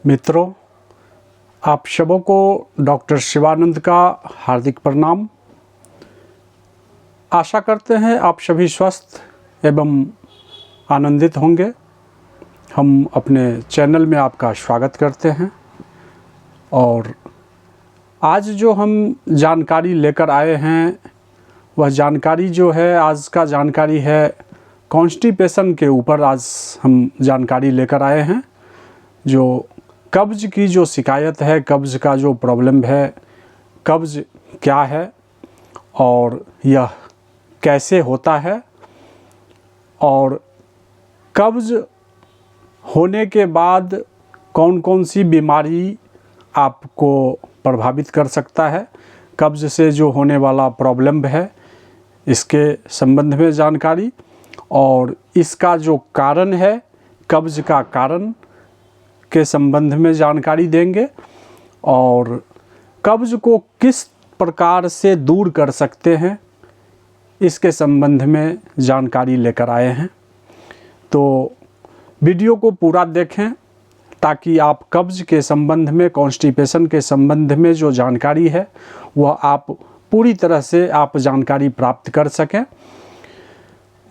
मित्रों, आप सबों को डॉक्टर शिवानंद का हार्दिक प्रणाम। आशा करते हैं आप सभी स्वस्थ एवं आनंदित होंगे। हम अपने चैनल में आपका स्वागत करते हैं और आज जो हम जानकारी लेकर आए हैं वह जानकारी जो है, आज का जानकारी है कॉन्स्टिपेशन के ऊपर। आज हम जानकारी लेकर आए हैं जो कब्ज़ की जो शिकायत है, कब्ज़ का जो प्रॉब्लम है, कब्ज़ क्या है और यह कैसे होता है और कब्ज़ होने के बाद कौन कौन सी बीमारी आपको प्रभावित कर सकता है। कब्ज़ से जो होने वाला प्रॉब्लम है इसके संबंध में जानकारी और इसका जो कारण है, कब्ज़ का कारण के संबंध में जानकारी देंगे और कब्ज़ को किस प्रकार से दूर कर सकते हैं इसके संबंध में जानकारी लेकर आए हैं। तो वीडियो को पूरा देखें ताकि आप कब्ज़ के संबंध में, कॉन्स्टिपेशन के संबंध में जो जानकारी है वह आप पूरी तरह से आप जानकारी प्राप्त कर सकें।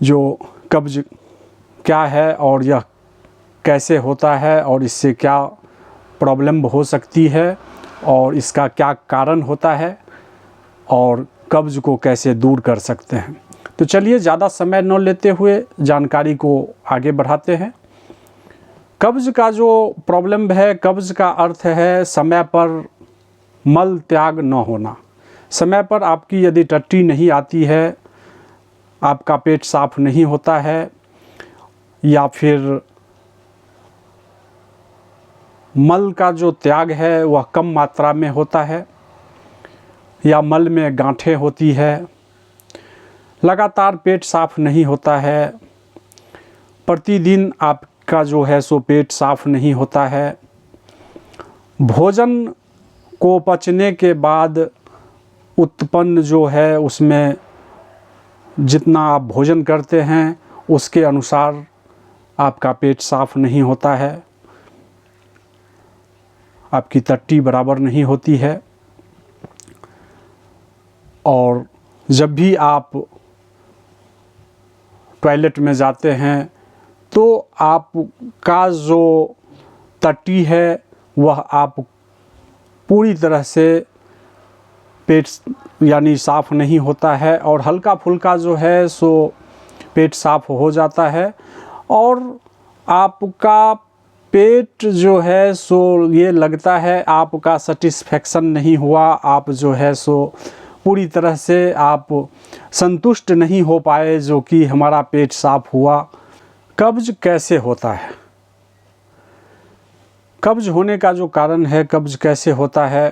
जो कब्ज़ क्या है और यह कैसे होता है और इससे क्या प्रॉब्लम हो सकती है और इसका क्या कारण होता है और कब्ज़ को कैसे दूर कर सकते हैं। तो चलिए ज़्यादा समय न लेते हुए जानकारी को आगे बढ़ाते हैं। कब्ज़ का जो प्रॉब्लम है, कब्ज़ का अर्थ है समय पर मल त्याग न होना। समय पर आपकी यदि टट्टी नहीं आती है, आपका पेट साफ नहीं होता है या फिर मल का जो त्याग है वह कम मात्रा में होता है या मल में गांठें होती है, लगातार पेट साफ नहीं होता है, प्रतिदिन आपका जो है सो पेट साफ नहीं होता है, भोजन को पचने के बाद उत्पन्न जो है उसमें जितना आप भोजन करते हैं उसके अनुसार आपका पेट साफ नहीं होता है, आपकी टट्टी बराबर नहीं होती है और जब भी आप टॉयलेट में जाते हैं तो आपका जो टट्टी है वह आप पूरी तरह से पेट यानी साफ़ नहीं होता है और हल्का फुल्का जो है सो पेट साफ़ हो जाता है और आपका पेट जो है सो ये लगता है आपका सेटिस्फेक्शन नहीं हुआ, आप जो है सो पूरी तरह से आप संतुष्ट नहीं हो पाए जो कि हमारा पेट साफ़ हुआ। कब्ज़ कैसे होता है, कब्ज़ होने का जो कारण है, कब्ज़ कैसे होता है।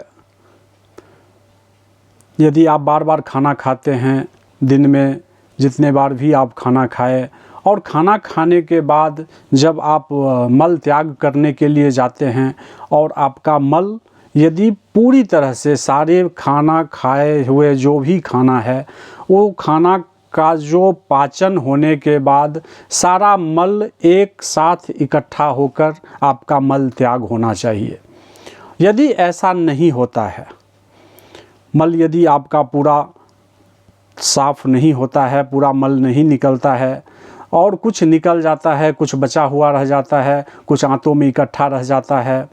यदि आप बार बार खाना खाते हैं, दिन में जितने बार भी आप खाना खाएं और खाना खाने के बाद जब आप मल त्याग करने के लिए जाते हैं और आपका मल यदि पूरी तरह से सारे खाना खाए हुए जो भी खाना है वो खाना का जो पाचन होने के बाद सारा मल एक साथ इकट्ठा होकर आपका मल त्याग होना चाहिए। यदि ऐसा नहीं होता है, मल यदि आपका पूरा साफ़ नहीं होता है, पूरा मल नहीं निकलता है और कुछ निकल जाता है, कुछ बचा हुआ रह जाता है, कुछ आंतों में इकट्ठा रह जाता है,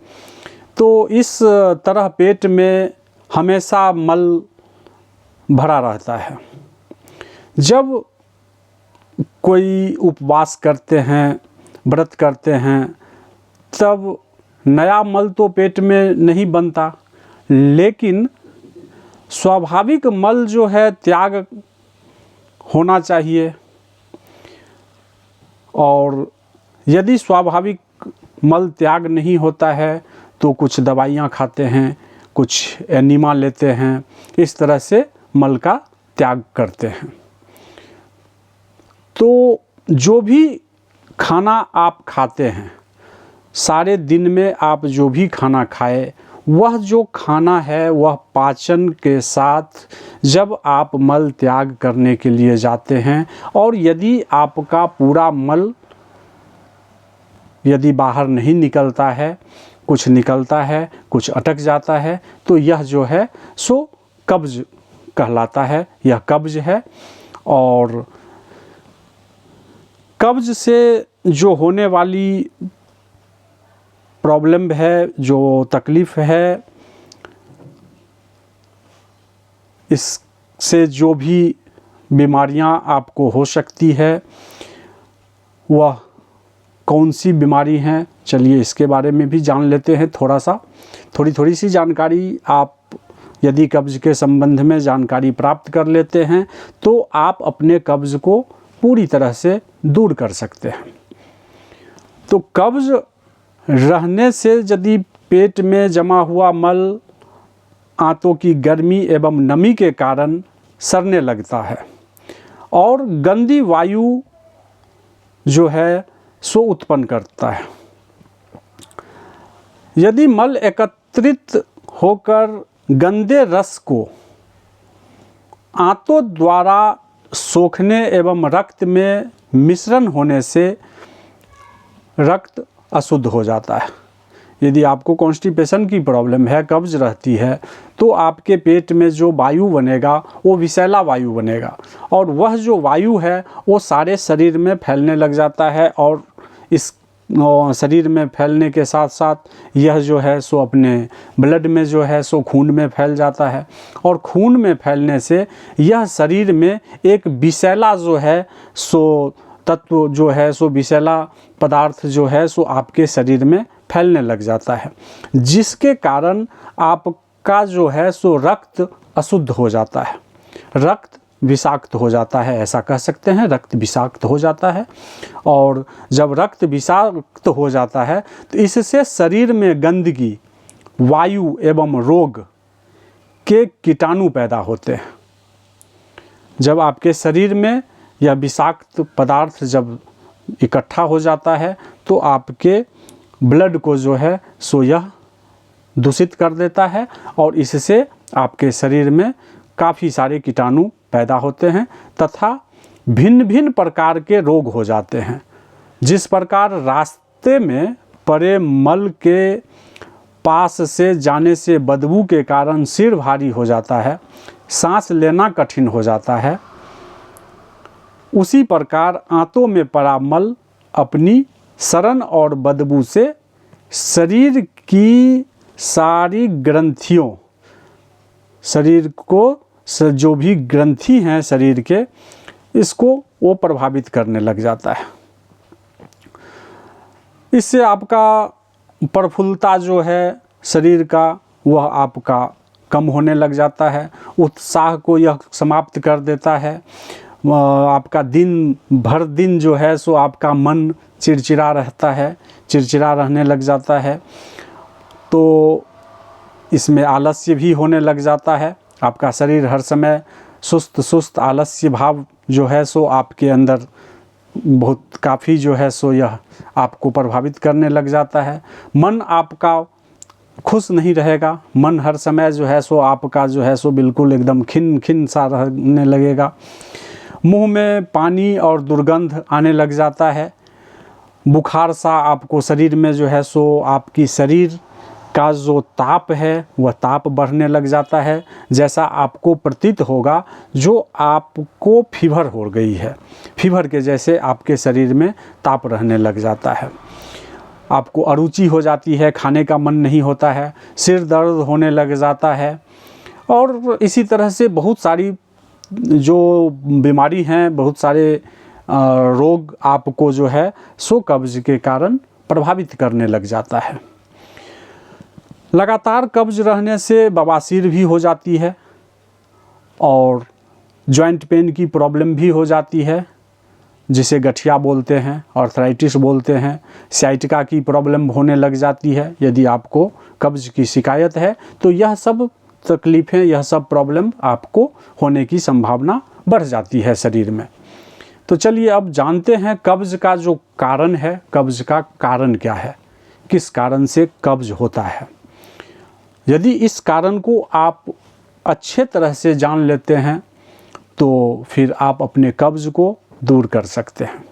तो इस तरह पेट में हमेशा मल भरा रहता है। जब कोई उपवास करते हैं, व्रत करते हैं, तब नया मल तो पेट में नहीं बनता, लेकिन स्वाभाविक मल जो है त्याग होना चाहिए और यदि स्वाभाविक मल त्याग नहीं होता है तो कुछ दवाइयाँ खाते हैं, कुछ एनिमा लेते हैं, इस तरह से मल का त्याग करते हैं। तो जो भी खाना आप खाते हैं, सारे दिन में आप जो भी खाना खाए, वह जो खाना है वह पाचन के साथ जब आप मल त्याग करने के लिए जाते हैं और यदि आपका पूरा मल यदि बाहर नहीं निकलता है, कुछ निकलता है, कुछ अटक जाता है, तो यह जो है सो कब्ज कहलाता है, यह कब्ज है। और कब्ज से जो होने वाली प्रॉब्लम है, जो तकलीफ़ है, इससे जो भी बीमारियां आपको हो सकती है वह कौन सी बीमारी हैं, चलिए इसके बारे में भी जान लेते हैं। थोड़ी सी जानकारी आप यदि कब्ज़ के संबंध में जानकारी प्राप्त कर लेते हैं तो आप अपने कब्ज़ को पूरी तरह से दूर कर सकते हैं। तो कब्ज़ रहने से यदि पेट में जमा हुआ मल आंतों की गर्मी एवं नमी के कारण सड़ने लगता है और गंदी वायु जो है सो उत्पन्न करता है। यदि मल एकत्रित होकर गंदे रस को आंतों द्वारा सोखने एवं रक्त में मिश्रण होने से रक्त अशुद्ध हो जाता है। यदि आपको कॉन्स्टिपेशन की प्रॉब्लम है, कब्ज रहती है, तो आपके पेट में जो वायु बनेगा वो विषैला वायु बनेगा और वह जो वायु है वो सारे शरीर में फैलने लग जाता है और इस शरीर में फैलने के साथ साथ यह जो है सो अपने ब्लड में जो है सो खून में फैल जाता है और खून में फैलने से यह शरीर में एक विषैला जो है सो तत्व जो है सो विषैला पदार्थ जो है सो आपके शरीर में फैलने लग जाता है, जिसके कारण आपका जो है सो रक्त अशुद्ध हो जाता है, रक्त विषाक्त हो जाता है, ऐसा कह सकते हैं, रक्त विषाक्त हो जाता है। और जब रक्त विषाक्त हो जाता है तो इससे शरीर में गंदगी, वायु एवं रोग के कीटाणु पैदा होते हैं। जब आपके शरीर में यह विषाक्त पदार्थ जब इकट्ठा हो जाता है तो आपके ब्लड को जो है सो यह दूषित कर देता है और इससे आपके शरीर में काफ़ी सारे कीटाणु पैदा होते हैं तथा भिन्न भिन्न प्रकार के रोग हो जाते हैं। जिस प्रकार रास्ते में पड़े मल के पास से जाने से बदबू के कारण सिर भारी हो जाता है, सांस लेना कठिन हो जाता है, उसी प्रकार आंतों में पड़ा मल अपनी सड़न और बदबू से शरीर की सारी ग्रंथियों, शरीर को जो भी ग्रंथि हैं शरीर के, इसको वो प्रभावित करने लग जाता है। इससे आपका प्रफुल्लता जो है शरीर का वह आपका कम होने लग जाता है, उत्साह को यह समाप्त कर देता है। आपका दिन भर दिन जो है सो आपका मन चिड़चिड़ा रहता है, चिड़चिड़ा रहने लग जाता है। तो इसमें आलस्य भी होने लग जाता है, आपका शरीर हर समय सुस्त आलस्य भाव जो है सो आपके अंदर बहुत काफ़ी जो है सो यह आपको प्रभावित करने लग जाता है। मन आपका खुश नहीं रहेगा, मन हर समय जो है सो आपका जो है सो बिल्कुल एकदम खिन सा रहने लगेगा। मुंह में पानी और दुर्गंध आने लग जाता है, बुखार सा आपको शरीर में जो है सो आपकी शरीर का जो ताप है वह ताप बढ़ने लग जाता है, जैसा आपको प्रतीत होगा जो आपको फीवर हो गई है, फीवर के जैसे आपके शरीर में ताप रहने लग जाता है। आपको अरुचि हो जाती है, खाने का मन नहीं होता है, सिर दर्द होने लग जाता है और इसी तरह से बहुत सारी जो बीमारी हैं, बहुत सारे रोग आपको जो है सो कब्ज के कारण प्रभावित करने लग जाता है। लगातार कब्ज रहने से बवासीर भी हो जाती है और जॉइंट पेन की प्रॉब्लम भी हो जाती है, जिसे गठिया बोलते हैं, आर्थराइटिस बोलते हैं, साइटिका की प्रॉब्लम होने लग जाती है। यदि आपको कब्ज की शिकायत है तो यह सब तकलीफ़ें, यह सब प्रॉब्लम आपको होने की संभावना बढ़ जाती है शरीर में। तो चलिए अब जानते हैं कब्ज का जो कारण है, कब्ज का कारण क्या है, किस कारण से कब्ज होता है। यदि इस कारण को आप अच्छे तरह से जान लेते हैं तो फिर आप अपने कब्ज को दूर कर सकते हैं।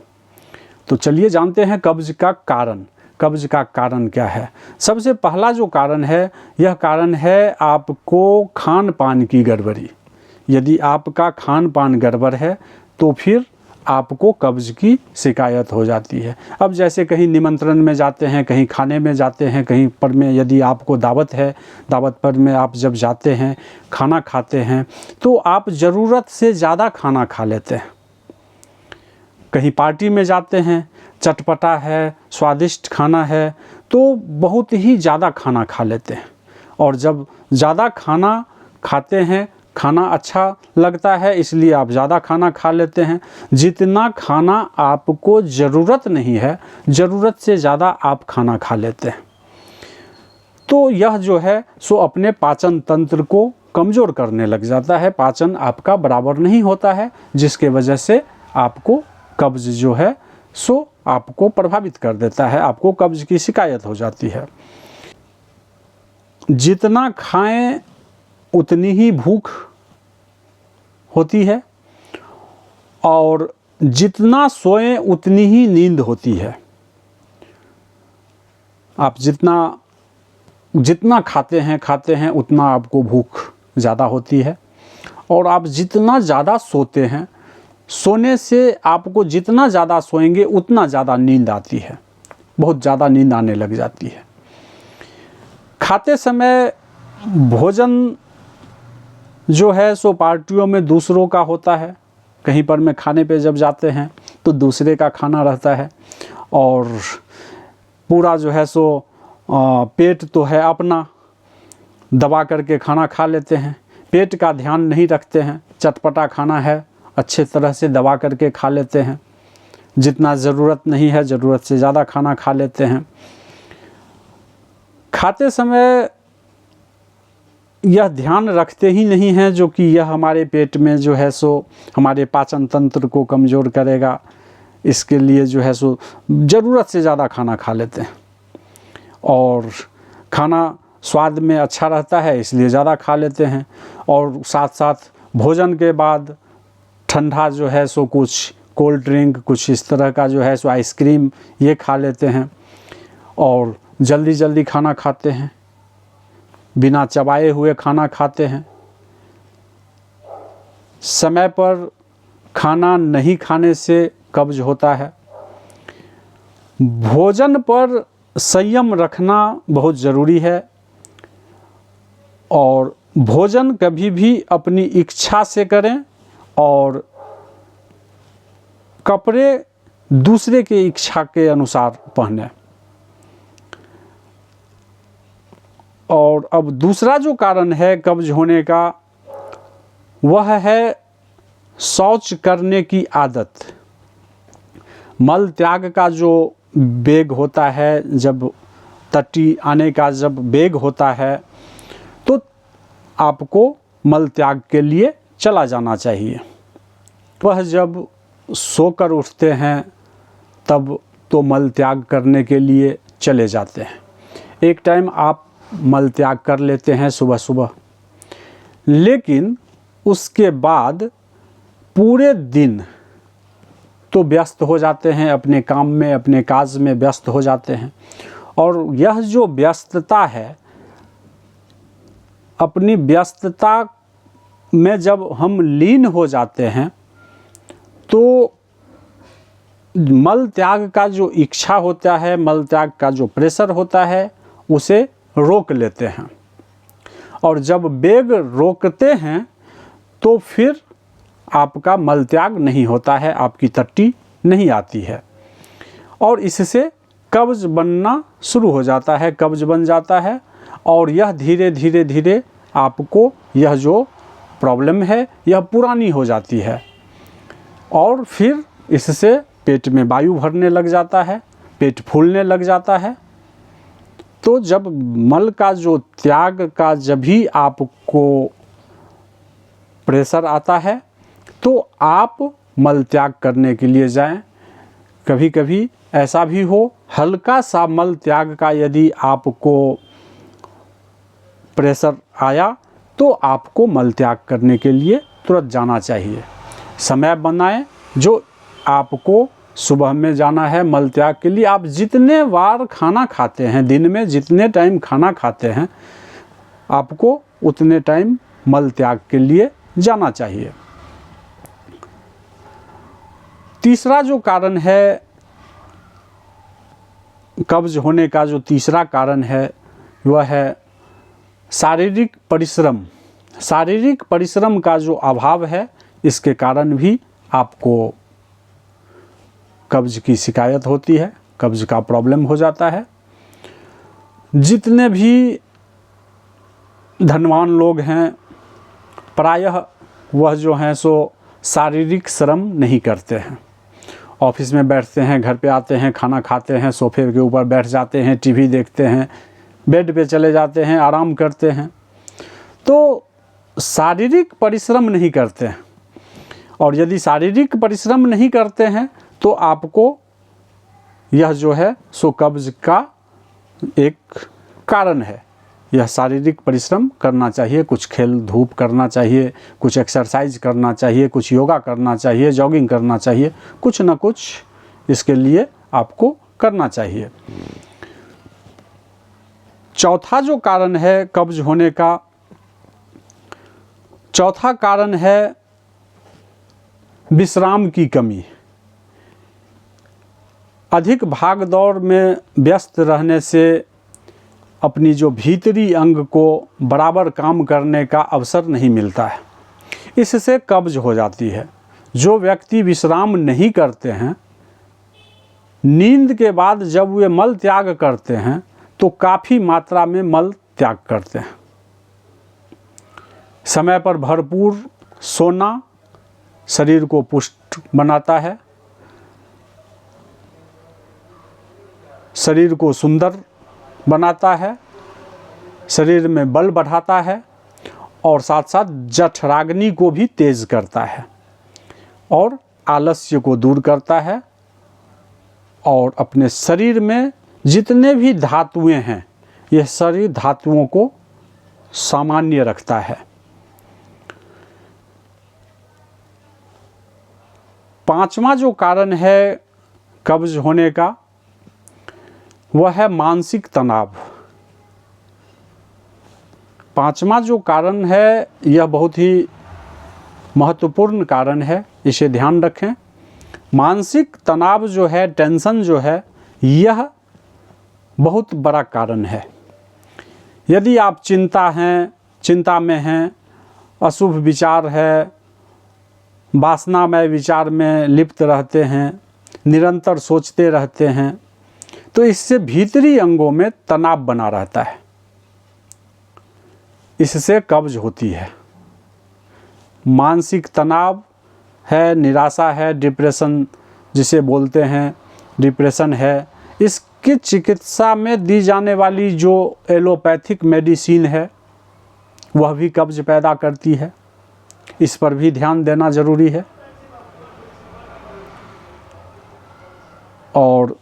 तो चलिए जानते हैं कब्ज का कारण। कब्ज का कारण क्या है? सबसे पहला जो कारण है, यह कारण है आपको खान पान की गड़बड़ी। यदि आपका खान पान गड़बड़ है तो फिर आपको कब्ज की शिकायत हो जाती है। अब जैसे कहीं निमंत्रण में जाते हैं, कहीं खाने में जाते हैं, कहीं पर में यदि आपको दावत है, दावत पर में आप जब जाते हैं, खाना खाते हैं, तो आप ज़रूरत से ज़्यादा खाना खा लेते हैं। कहीं पार्टी में जाते हैं, चटपटा है, स्वादिष्ट खाना है, तो बहुत ही ज़्यादा खाना खा लेते हैं। और जब ज़्यादा खाना खाते हैं, खाना अच्छा लगता है इसलिए आप ज़्यादा खाना खा लेते हैं। जितना खाना आपको ज़रूरत नहीं है, ज़रूरत से ज़्यादा आप खाना खा लेते हैं। तो यह जो है सो अपने पाचन तंत्र को कमज़ोर करने लग जाता है। पाचन आपका बराबर नहीं होता है, जिसके वजह से आपको कब्ज़ जो है सो आपको प्रभावित कर देता है, आपको कब्ज़ की शिकायत हो जाती है। जितना खाएं उतनी ही भूख होती है और जितना सोएं उतनी ही नींद होती है। आप जितना खाते हैं उतना आपको भूख ज़्यादा होती है। और आप जितना ज़्यादा सोते हैं, सोने से आपको जितना ज़्यादा सोएंगे उतना ज़्यादा नींद आती है, बहुत ज़्यादा नींद आने लग जाती है। खाते समय भोजन जो है सो पार्टियों में दूसरों का होता है। कहीं पर में खाने पे जब जाते हैं तो दूसरे का खाना रहता है और पूरा जो है सो पेट तो है अपना, दबा करके खाना खा लेते हैं, पेट का ध्यान नहीं रखते हैं। चटपटा खाना है, अच्छे तरह से दबा करके खा लेते हैं। जितना ज़रूरत नहीं है, ज़रूरत से ज़्यादा खाना खा लेते हैं। खाते समय यह ध्यान रखते ही नहीं हैं जो कि यह हमारे पेट में जो है सो हमारे पाचन तंत्र को कमज़ोर करेगा। इसके लिए जो है सो ज़रूरत से ज़्यादा खाना खा लेते हैं और खाना स्वाद में अच्छा रहता है इसलिए ज़्यादा खा लेते हैं। और साथ साथ भोजन के बाद ठंडा जो है सो कुछ कोल्ड ड्रिंक, कुछ इस तरह का जो है सो आइसक्रीम, ये खा लेते हैं और जल्दी जल्दी खाना खाते हैं, बिना चबाए हुए खाना खाते हैं। समय पर खाना नहीं खाने से कब्ज होता है। भोजन पर संयम रखना बहुत ज़रूरी है और भोजन कभी भी अपनी इच्छा से करें और कपड़े दूसरे के इच्छा के अनुसार पहने। और अब दूसरा जो कारण है कब्ज होने का, वह है शौच करने की आदत। मल त्याग का जो वेग होता है, जब टट्टी आने का जब वेग होता है तो आपको मल त्याग के लिए चला जाना चाहिए। वह जब सोकर उठते हैं तब तो मल त्याग करने के लिए चले जाते हैं। एक टाइम आप मल त्याग कर लेते हैं सुबह सुबह, लेकिन उसके बाद पूरे दिन तो व्यस्त हो जाते हैं, अपने काम में, अपने काज में व्यस्त हो जाते हैं। और यह जो व्यस्तता है, अपनी व्यस्तता में जब हम लीन हो जाते हैं तो मल त्याग का जो इच्छा होता है, मल त्याग का जो प्रेशर होता है, उसे रोक लेते हैं। और जब वेग रोकते हैं तो फिर आपका मल त्याग नहीं होता है, आपकी टट्टी नहीं आती है और इससे कब्ज बनना शुरू हो जाता है, कब्ज बन जाता है। और यह धीरे धीरे धीरे आपको यह जो प्रॉब्लम है यह पुरानी हो जाती है और फिर इससे पेट में वायु भरने लग जाता है, पेट फूलने लग जाता है। तो जब मल का जो त्याग का जब भी आपको प्रेशर आता है तो आप मल त्याग करने के लिए जाएं। कभी कभी ऐसा भी हो, हल्का सा मल त्याग का यदि आपको प्रेशर आया तो आपको मल त्याग करने के लिए तुरंत जाना चाहिए। समय बनाएं जो आपको सुबह में जाना है मल त्याग के लिए। आप जितने बार खाना खाते हैं, दिन में जितने टाइम खाना खाते हैं, आपको उतने टाइम मल त्याग के लिए जाना चाहिए। तीसरा जो कारण है कब्ज होने का, जो तीसरा कारण है वह है शारीरिक परिश्रम। शारीरिक परिश्रम का जो अभाव है, इसके कारण भी आपको कब्ज की शिकायत होती है, कब्ज का प्रॉब्लम हो जाता है। जितने भी धनवान लोग हैं, प्रायः वह जो हैं सो शारीरिक श्रम नहीं करते हैं। ऑफिस में बैठते हैं, घर पे आते हैं, खाना खाते हैं, सोफे के ऊपर बैठ जाते हैं, टीवी देखते हैं, बेड पे चले जाते हैं, आराम करते हैं, तो शारीरिक परिश्रम नहीं करते हैं। और यदि शारीरिक परिश्रम नहीं करते हैं तो आपको यह जो है सो कब्ज का एक कारण है। यह शारीरिक परिश्रम करना चाहिए, कुछ खेल धूप करना चाहिए, कुछ एक्सरसाइज करना चाहिए, कुछ योगा करना चाहिए, जॉगिंग करना चाहिए, कुछ ना कुछ इसके लिए आपको करना चाहिए। चौथा जो कारण है कब्ज होने का, चौथा कारण है विश्राम की कमी। अधिक भाग दौड़ में व्यस्त रहने से अपनी जो भीतरी अंग को बराबर काम करने का अवसर नहीं मिलता है, इससे कब्ज हो जाती है। जो व्यक्ति विश्राम नहीं करते हैं, नींद के बाद जब वे मल त्याग करते हैं तो काफ़ी मात्रा में मल त्याग करते हैं। समय पर भरपूर सोना शरीर को पुष्ट बनाता है, शरीर को सुंदर बनाता है, शरीर में बल बढ़ाता है और साथ साथ जठराग्नि को भी तेज करता है और आलस्य को दूर करता है और अपने शरीर में जितने भी धातुएं हैं, यह सारी धातुओं को सामान्य रखता है। पांचवा जो कारण है कब्ज होने का, वह है मानसिक तनाव। पांचवा जो कारण है यह बहुत ही महत्वपूर्ण कारण है, इसे ध्यान रखें। मानसिक तनाव जो है, टेंशन जो है, यह बहुत बड़ा कारण है। यदि आप चिंता में हैं, अशुभ विचार है, वासनामय विचार में लिप्त रहते हैं, निरंतर सोचते रहते हैं, तो इससे भीतरी अंगों में तनाव बना रहता है, इससे कब्ज होती है। मानसिक तनाव है, निराशा है, डिप्रेशन जिसे बोलते हैं, डिप्रेशन है, इसकी चिकित्सा में दी जाने वाली जो एलोपैथिक मेडिसिन है वह भी कब्ज पैदा करती है। इस पर भी ध्यान देना जरूरी है। और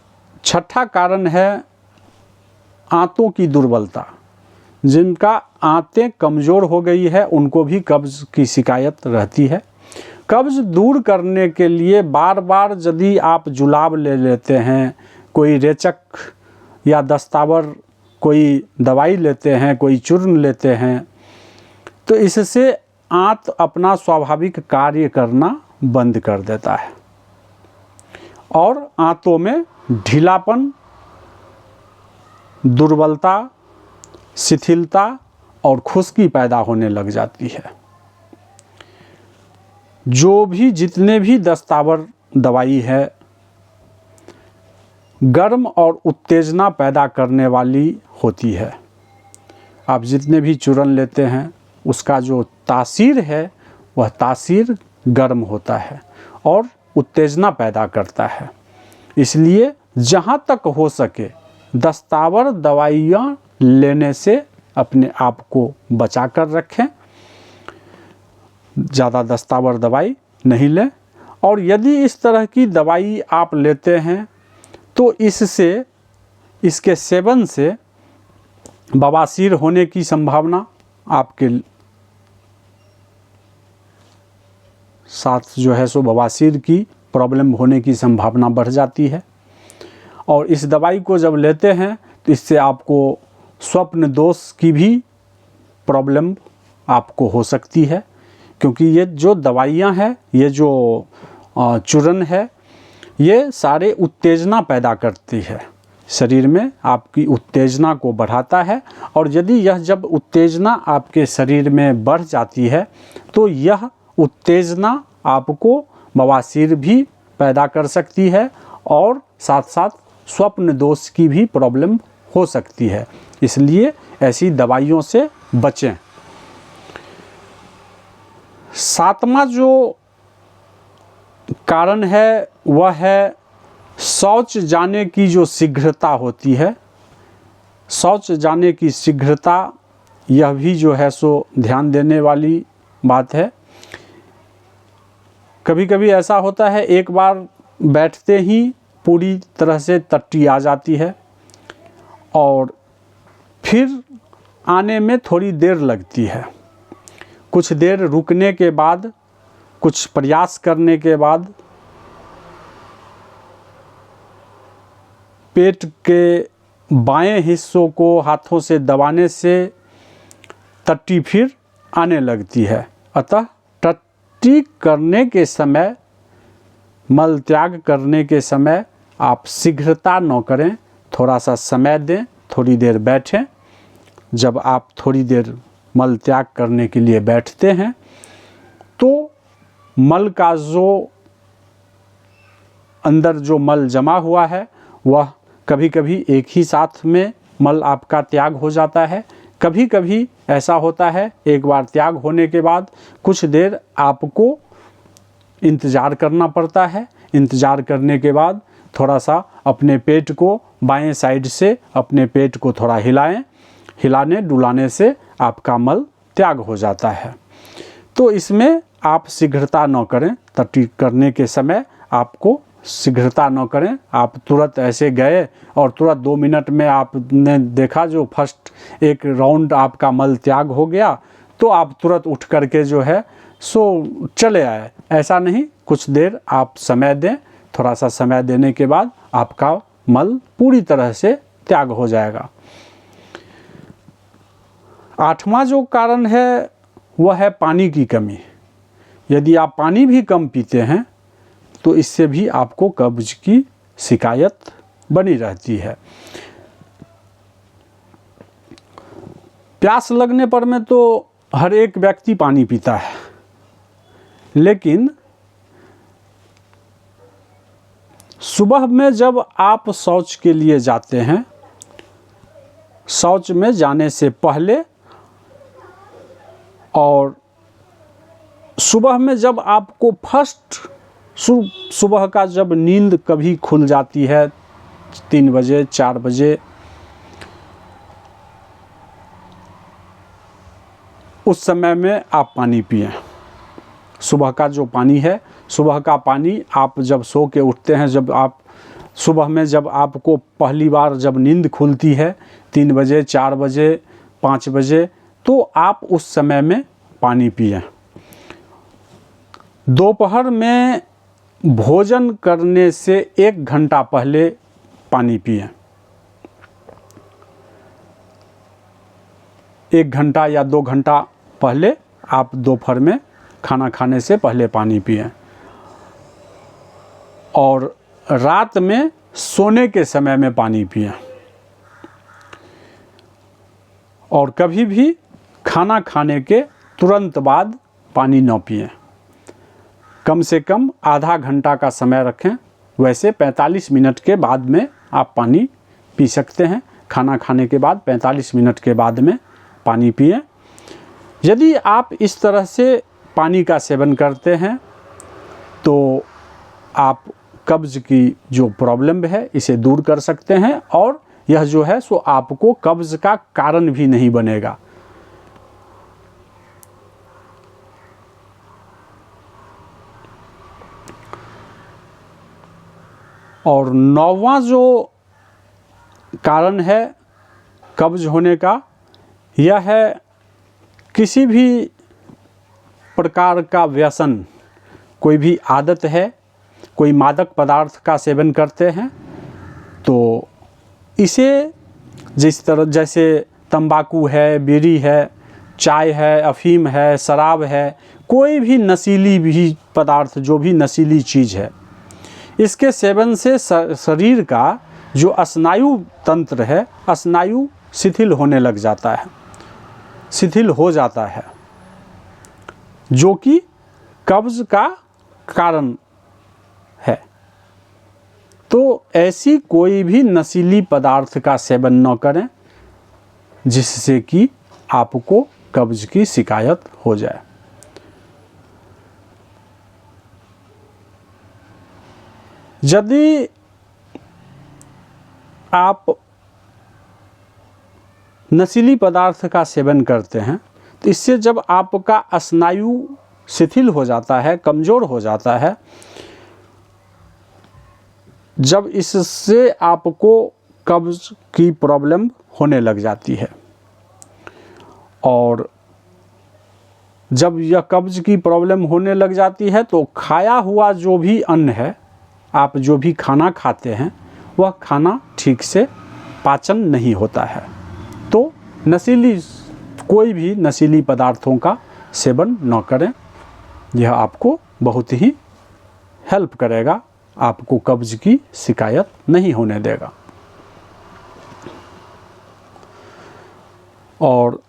छठा कारण है आंतों की दुर्बलता। जिनका आंतें कमज़ोर हो गई है उनको भी कब्ज की शिकायत रहती है। कब्ज दूर करने के लिए बार बार यदि आप जुलाब ले लेते हैं, कोई रेचक या दस्तावर कोई दवाई लेते हैं, कोई चूर्ण लेते हैं, तो इससे आंत अपना स्वाभाविक कार्य करना बंद कर देता है और आंतों में ढीलापन, दुर्बलता, शिथिलता और खुश्की पैदा होने लग जाती है। जो भी जितने भी दस्तावर दवाई है गर्म और उत्तेजना पैदा करने वाली होती है। आप जितने भी चूर्ण लेते हैं उसका जो तासीर है वह तासीर गर्म होता है और उत्तेजना पैदा करता है। इसलिए जहाँ तक हो सके दस्तावर दवाइयाँ लेने से अपने आप को बचा कर रखें, ज़्यादा दस्तावर दवाई नहीं लें। और यदि इस तरह की दवाई आप लेते हैं तो इससे, इसके सेवन से बवासीर होने की संभावना आपके साथ जो है सो बवासीर की प्रॉब्लम होने की संभावना बढ़ जाती है। और इस दवाई को जब लेते हैं तो इससे आपको स्वप्न दोष की भी प्रॉब्लम आपको हो सकती है, क्योंकि ये जो दवाइयाँ हैं, ये जो चूर्ण है, ये सारे उत्तेजना पैदा करती है, शरीर में आपकी उत्तेजना को बढ़ाता है। और यदि यह जब उत्तेजना आपके शरीर में बढ़ जाती है तो यह उत्तेजना आपको बवासीर भी पैदा कर सकती है और साथ साथ स्वप्न दोष की भी प्रॉब्लम हो सकती है। इसलिए ऐसी दवाइयों से बचें। सातवां जो कारण है वह है शौच जाने की जो शीघ्रता होती है। शौच जाने की शीघ्रता, यह भी जो है सो ध्यान देने वाली बात है। कभी कभी ऐसा होता है, एक बार बैठते ही पूरी तरह से टट्टी आ जाती है और फिर आने में थोड़ी देर लगती है। कुछ देर रुकने के बाद, कुछ प्रयास करने के बाद पेट के बाएं हिस्सों को हाथों से दबाने से टट्टी फिर आने लगती है। अतः टट्टी करने के समय, मल त्याग करने के समय आप शीघ्रता न करें, थोड़ा सा समय दें, थोड़ी देर बैठें। जब आप थोड़ी देर मल त्याग करने के लिए बैठते हैं तो मल का जो अंदर जो मल जमा हुआ है वह कभी कभी एक ही साथ में मल आपका त्याग हो जाता है। कभी कभी ऐसा होता है, एक बार त्याग होने के बाद कुछ देर आपको इंतज़ार करना पड़ता है। इंतज़ार करने के बाद थोड़ा सा अपने पेट को बाएं साइड से अपने पेट को थोड़ा हिलाएं। हिलाने डुलाने से आपका मल त्याग हो जाता है। तो इसमें आप शीघ्रता न करें। टट्टी करने के समय आपको शीघ्रता न करें। आप तुरंत ऐसे गए और तुरंत 2 मिनट में आपने देखा जो फर्स्ट एक राउंड आपका मल त्याग हो गया तो आप तुरंत उठ करके जो है सो चले आए, ऐसा नहीं। कुछ देर आप समय दें। थोड़ा सा समय देने के बाद आपका मल पूरी तरह से त्याग हो जाएगा। 8वां जो कारण है वह है पानी की कमी। यदि आप पानी भी कम पीते हैं तो इससे भी आपको कब्ज की शिकायत बनी रहती है। प्यास लगने पर में तो हर एक व्यक्ति पानी पीता है, लेकिन सुबह में जब आप शौच के लिए जाते हैं, शौच में जाने से पहले और सुबह में जब आपको फर्स्ट सुबह का जब नींद कभी खुल जाती है 3 बजे 4 बजे, उस समय में आप पानी पिएं। सुबह का जो पानी है, सुबह का पानी आप जब सो के उठते हैं, जब आप सुबह में जब आपको पहली बार जब नींद खुलती है 3 बजे 4 बजे 5 बजे, तो आप उस समय में पानी पिएं। दोपहर में भोजन करने से 1 घंटा पहले पानी पिएं। 1 घंटा या 2 घंटा पहले आप दोपहर में खाना खाने से पहले पानी पिएं। और रात में सोने के समय में पानी पिएं। और कभी भी खाना खाने के तुरंत बाद पानी न पिएं। कम से कम आधा घंटा का समय रखें। वैसे 45 मिनट के बाद में आप पानी पी सकते हैं। खाना खाने के बाद 45 मिनट के बाद में पानी पिएं। यदि आप इस तरह से पानी का सेवन करते हैं तो आप कब्ज़ की जो प्रॉब्लम है इसे दूर कर सकते हैं और यह जो है सो आपको कब्ज़ का कारण भी नहीं बनेगा। और 9वां जो कारण है कब्ज़ होने का, यह है किसी भी प्रकार का व्यसन, कोई भी आदत है कोई मादक पदार्थ का सेवन करते हैं तो इसे जैसे तंबाकू है, बीड़ी है, चाय है, अफीम है, शराब है, कोई भी नशीली भी पदार्थ, जो भी नशीली चीज़ है, इसके सेवन से शरीर का जो स्नायु तंत्र है, स्नायु शिथिल होने लग जाता है, शिथिल हो जाता है, जो कि कब्ज़ का कारण है। तो ऐसी कोई भी नशीली पदार्थ का सेवन न करें जिससे कि आपको कब्ज़ की शिकायत हो जाए। यदि आप नशीली पदार्थ का सेवन करते हैं तो इससे जब आपका स्नायु शिथिल हो जाता है, कमज़ोर हो जाता है, जब इससे आपको कब्ज़ की प्रॉब्लम होने लग जाती है, और जब यह कब्ज़ की प्रॉब्लम होने लग जाती है तो खाया हुआ जो भी अन्न है, आप जो भी खाना खाते हैं, वह खाना ठीक से पाचन नहीं होता है। तो कोई भी नशीली पदार्थों का सेवन न करें, यह आपको बहुत ही हेल्प करेगा, आपको कब्ज़ की शिकायत नहीं होने देगा। और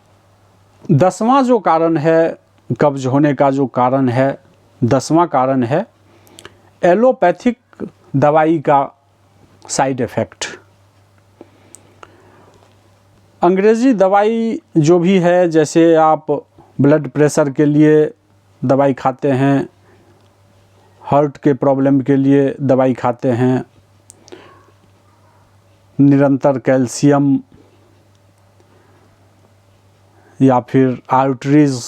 10वां जो कारण है कब्ज़ होने का, जो कारण है, 10वां कारण है एलोपैथिक दवाई का साइड इफ़ेक्ट। अंग्रेज़ी दवाई जो भी है, जैसे आप ब्लड प्रेशर के लिए दवाई खाते हैं, हार्ट के प्रॉब्लम के लिए दवाई खाते हैं, निरंतर कैल्शियम या फिर आर्टरीज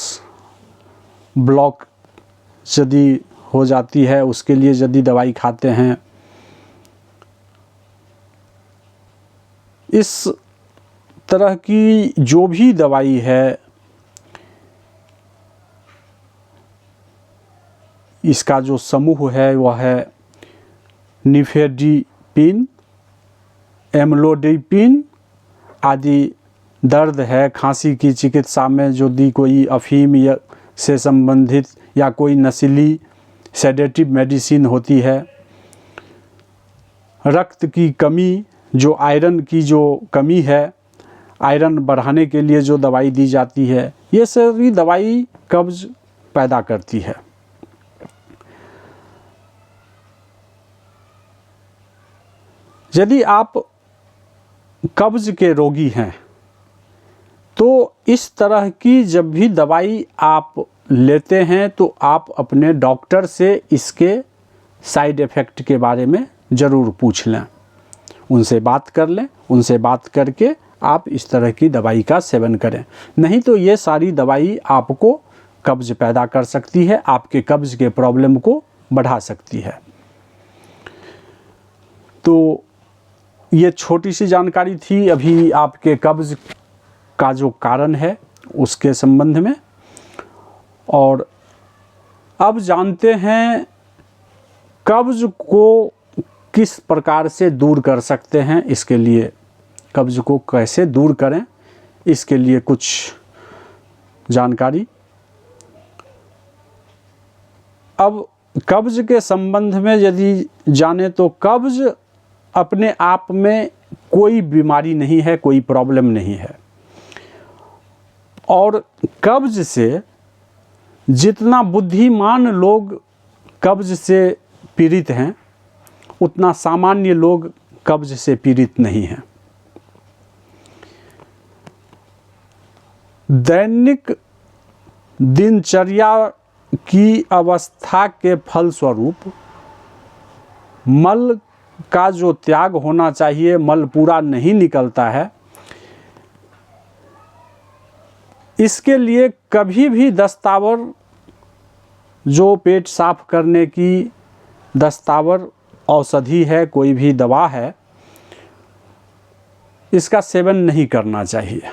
ब्लॉक यदि हो जाती है उसके लिए यदि दवाई खाते हैं, इस तरह की जो भी दवाई है, इसका जो समूह है वह है निफेडिपिन, एम्लोडिपिन आदि। दर्द है, खांसी की चिकित्सा में यदि कोई अफीम या से संबंधित या कोई नशीली सेडेटिव मेडिसिन होती है, रक्त की कमी, जो आयरन की जो कमी है, आयरन बढ़ाने के लिए जो दवाई दी जाती है, ये सभी दवाई कब्ज़ पैदा करती है। यदि आप कब्ज़ के रोगी हैं तो इस तरह की जब भी दवाई आप लेते हैं तो आप अपने डॉक्टर से इसके साइड इफ़ेक्ट के बारे में ज़रूर पूछ लें, उनसे बात कर लें, उनसे बात करके आप इस तरह की दवाई का सेवन करें। नहीं तो ये सारी दवाई आपको कब्ज़ पैदा कर सकती है, आपके कब्ज़ के प्रॉब्लम को बढ़ा सकती है। तो ये छोटी सी जानकारी थी अभी आपके कब्ज़ का जो कारण है उसके संबंध में। और अब जानते हैं कब्ज़ को किस प्रकार से दूर कर सकते हैं। इसके लिए कब्ज़ को कैसे दूर करें, इसके लिए कुछ जानकारी। अब कब्ज़ के संबंध में यदि जाने तो कब्ज़ अपने आप में कोई बीमारी नहीं है, कोई प्रॉब्लम नहीं है। और कब्ज़ से जितना बुद्धिमान लोग कब्ज़ से पीड़ित हैं, उतना सामान्य लोग कब्ज़ से पीड़ित नहीं हैं। दैनिक दिनचर्या की अवस्था के फलस्वरूप मल का जो त्याग होना चाहिए, मल पूरा नहीं निकलता है। इसके लिए कभी भी दस्तावर, जो पेट साफ करने की दस्तावर औषधि है, कोई भी दवा है, इसका सेवन नहीं करना चाहिए।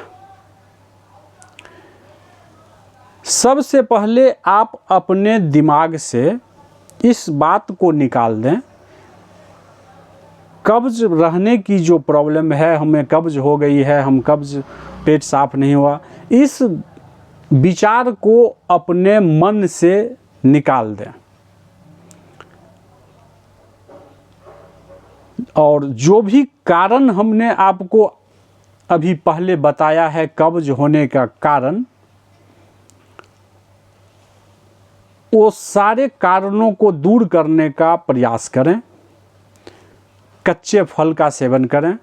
सबसे पहले आप अपने दिमाग से इस बात को निकाल दें। कब्ज रहने की जो प्रॉब्लम है, हमें कब्ज हो गई है, हम कब्ज, पेट साफ नहीं हुआ, इस विचार को अपने मन से निकाल दें। और जो भी कारण हमने आपको अभी पहले बताया है कब्ज होने का कारण, वो सारे कारणों को दूर करने का प्रयास करें। कच्चे फल का सेवन करें,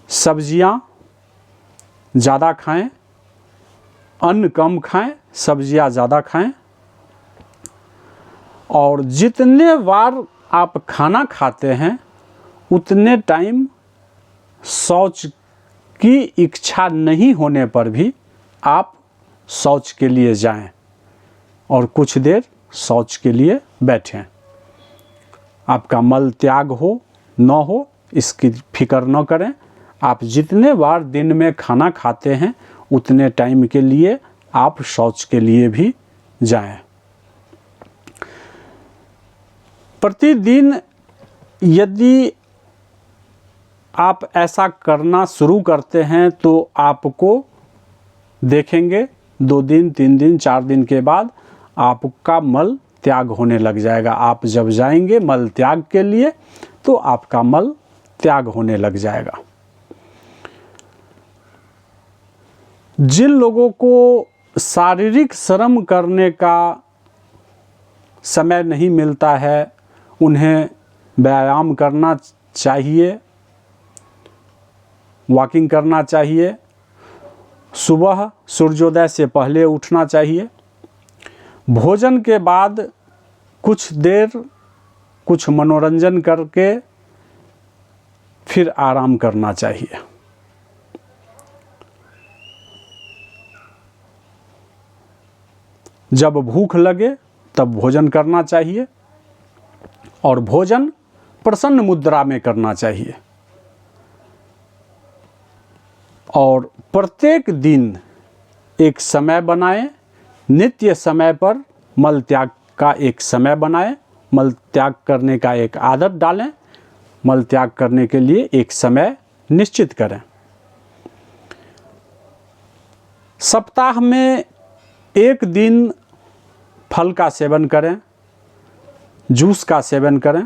सब्जियां ज़्यादा खाएं, अन्न कम खाएं, सब्जियां ज़्यादा खाएं। और जितने बार आप खाना खाते हैं उतने टाइम शौच की इच्छा नहीं होने पर भी आप शौच के लिए जाएं और कुछ देर शौच के लिए बैठें। आपका मल त्याग हो न हो इसकी फिक्र न करें। आप जितने बार दिन में खाना खाते हैं उतने टाइम के लिए आप शौच के लिए भी जाएं। प्रतिदिन यदि आप ऐसा करना शुरू करते हैं तो आपको देखेंगे 2 दिन, 3 दिन, 4 दिन के बाद आपका मल त्याग होने लग जाएगा। आप जब जाएंगे मल त्याग के लिए तो आपका मल त्याग होने लग जाएगा। जिन लोगों को शारीरिक श्रम करने का समय नहीं मिलता है उन्हें व्यायाम करना चाहिए, वॉकिंग करना चाहिए, सुबह सूर्योदय से पहले उठना चाहिए, भोजन के बाद कुछ देर कुछ मनोरंजन करके फिर आराम करना चाहिए। जब भूख लगे तब भोजन करना चाहिए और भोजन प्रसन्न मुद्रा में करना चाहिए। और प्रत्येक दिन एक समय बनाएं, नित्य समय पर मल त्याग का एक समय बनाएं, मल त्याग करने का एक आदत डालें, मल त्याग करने के लिए एक समय निश्चित करें। सप्ताह में एक दिन फल का सेवन करें, जूस का सेवन करें।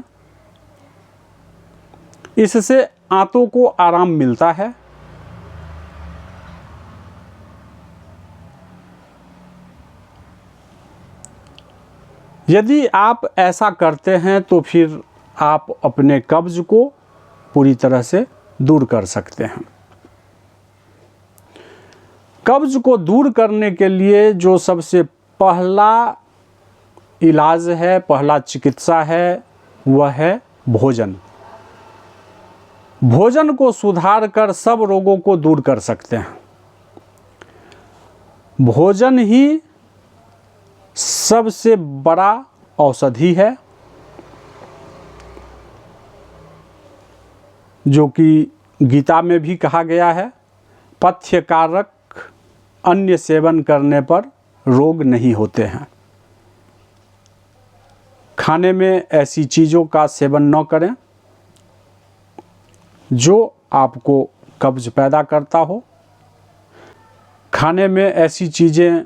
इससे आंतों को आराम मिलता है। यदि आप ऐसा करते हैं तो फिर आप अपने कब्ज को पूरी तरह से दूर कर सकते हैं। कब्ज को दूर करने के लिए जो सबसे पहला इलाज है, पहला चिकित्सा है, वह है भोजन। भोजन को सुधार कर सब रोगों को दूर कर सकते हैं। भोजन ही सबसे बड़ा औषधि है, जो कि गीता में भी कहा गया है, पथ्य कारक अन्य सेवन करने पर रोग नहीं होते हैं। खाने में ऐसी चीज़ों का सेवन न करें जो आपको कब्ज पैदा करता हो। खाने में ऐसी चीज़ें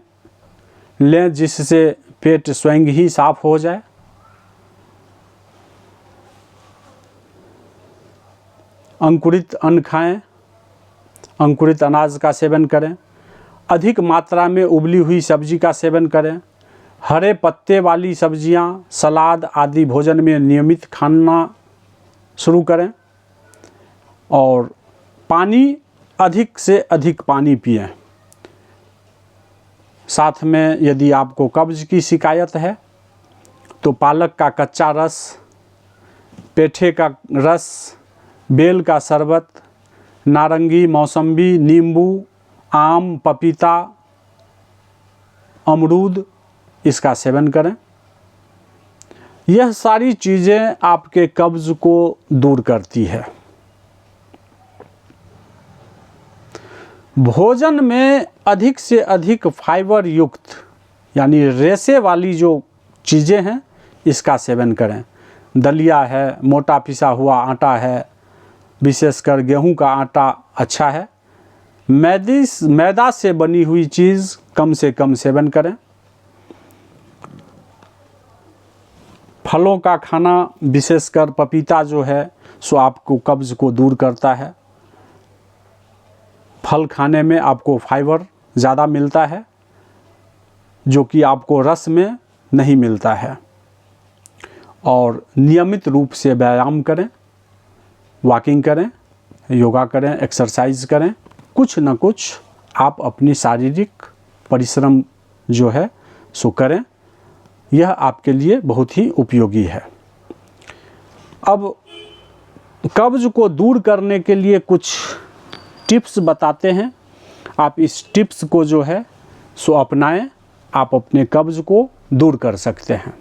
लें जिससे पेट स्वयं ही साफ हो जाए। अंकुरित अन्न खाएं, अंकुरित अनाज का सेवन करें, अधिक मात्रा में उबली हुई सब्जी का सेवन करें, हरे पत्ते वाली सब्जियां, सलाद आदि भोजन में नियमित खाना शुरू करें और पानी अधिक से अधिक पानी पिएं। साथ में यदि आपको कब्ज की शिकायत है तो पालक का कच्चा रस, पेठे का रस, बेल का शरबत, नारंगी, मौसम्बी, नींबू, आम, पपीता, अमरूद, इसका सेवन करें। यह सारी चीज़ें आपके कब्ज को दूर करती है। भोजन में अधिक से अधिक फाइबर युक्त यानी रेशे वाली जो चीज़ें हैं इसका सेवन करें। दलिया है, मोटा पिसा हुआ आटा है, विशेषकर गेहूं का आटा अच्छा है। मैदा से बनी हुई चीज़ कम से कम सेवन करें। फलों का खाना, विशेषकर पपीता जो है सो आपको कब्ज़ को दूर करता है। फल खाने में आपको फाइबर ज़्यादा मिलता है जो कि आपको रस में नहीं मिलता है। और नियमित रूप से व्यायाम करें, वॉकिंग करें, योगा करें, एक्सरसाइज करें, कुछ न कुछ आप अपनी शारीरिक परिश्रम जो है सो करें। यह आपके लिए बहुत ही उपयोगी है। अब कब्ज़ को दूर करने के लिए कुछ टिप्स बताते हैं। आप इस टिप्स को जो है सो अपनाएं, आप अपने कब्ज़ को दूर कर सकते हैं।